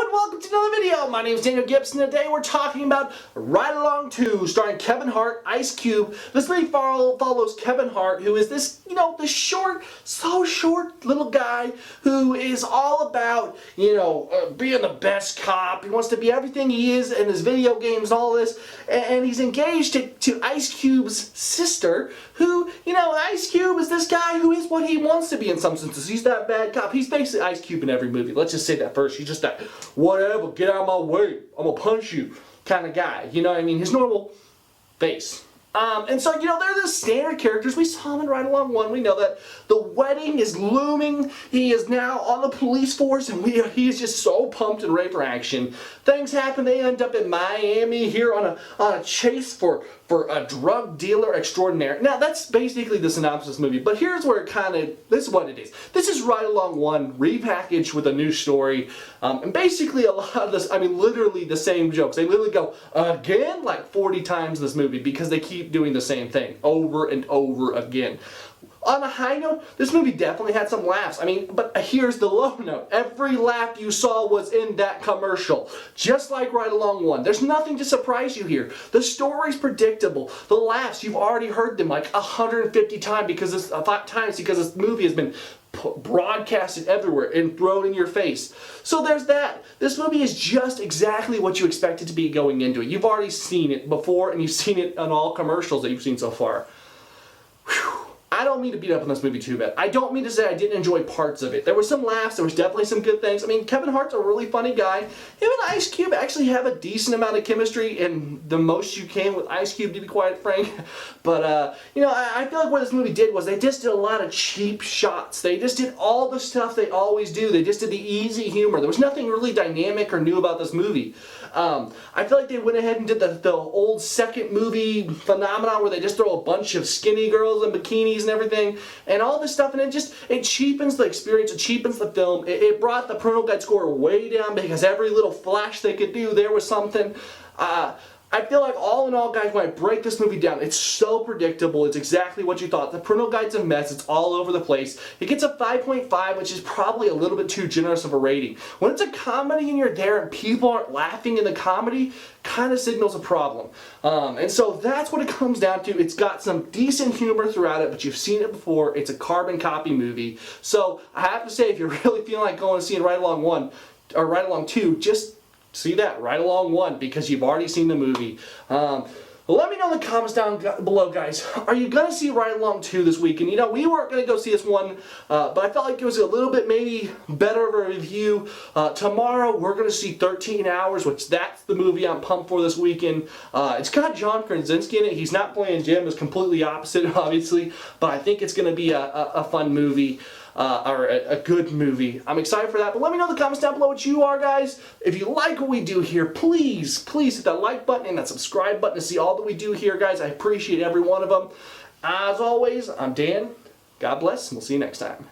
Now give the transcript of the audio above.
and welcome to another video. My name is Daniel Gibson. Today we're talking about Ride Along 2, starring Kevin Hart, Ice Cube. This movie follows Kevin Hart, who is this, the so short little guy who is all about, being the best cop. He wants to be everything he is in his video games and all this. And he's engaged to Ice Cube's sister, who, Ice Cube is this guy who is what he wants to be in some senses. He's that bad cop. He's basically Ice Cube in every movie. Let's just say that first. He's just that, whatever, get out of my way, I'm gonna punch you kind of guy. You know what I mean? His normal face. And so, they're the standard characters. We saw him in Ride Along 1. We know that the wedding is looming. He is now on the police force, and he is just so pumped and ready for action. Things happen. They end up in Miami here on a chase for a drug dealer extraordinaire. Now, that's basically the synopsis of this movie, but here's where this is what it is. This is Ride Along 1 repackaged with a new story, and basically a lot of this, literally the same jokes. They literally go again like 40 times in this movie because they keep doing the same thing over and over again. On a high note, this movie definitely had some laughs. But here's the low note. Every laugh you saw was in that commercial. This Ride Along 1. There's nothing to surprise you here. The story's predictable. The laughs, you've already heard them like 150 times because this movie has been broadcasted everywhere and thrown in your face. So there's that. This movie is just exactly what you expected to be going into it. You've already seen it before, and you've seen it on all commercials that you've seen so far. Whew. I don't mean to beat up on this movie too bad. I don't mean to say I didn't enjoy parts of it. There were some laughs, there was definitely some good things. Kevin Hart's a really funny guy. Him and Ice Cube actually have a decent amount of chemistry, and the most you can with Ice Cube, to be quite frank. But, I feel like what this movie did was they just did a lot of cheap shots. They just did all the stuff they always do. They just did the easy humor. There was nothing really dynamic or new about this movie. I feel like they went ahead and did the old second movie phenomenon where they just throw a bunch of skinny girls in bikinis and everything and all this stuff, and it cheapens the experience, it cheapens the film. It brought the parental guide score way down because every little flash they could do, there was something. I feel like all in all, guys, when I break this movie down, it's so predictable. It's exactly what you thought. The parental guide's a mess. It's all over the place. It gets a 5.5, which is probably a little bit too generous of a rating. When it's a comedy and you're there and people aren't laughing in the comedy, kind of signals a problem. And so that's what it comes down to. It's got some decent humor throughout it, but you've seen it before. It's a carbon copy movie. So I have to say, if you're really feeling like going and seeing Ride Along 1 or Ride Along 2, just see that Ride Along 1 because you've already seen the movie. Let me know in the comments down below, guys. Are you going to see Ride Along 2 this weekend? We weren't going to go see this one, but I felt like it was a little bit maybe better of a review. Tomorrow, we're going to see 13 Hours, which that's the movie I'm pumped for this weekend. It's got John Krasinski in it. He's not playing Jim. It's completely opposite, obviously, but I think it's going to be a fun movie. Or a good movie. I'm excited for that, but let me know in the comments down below what you are, guys. If you like what we do here, please hit that like button and that subscribe button to see all that we do here, guys. I appreciate every one of them. As always, I'm Dan. God bless, and we'll see you next time.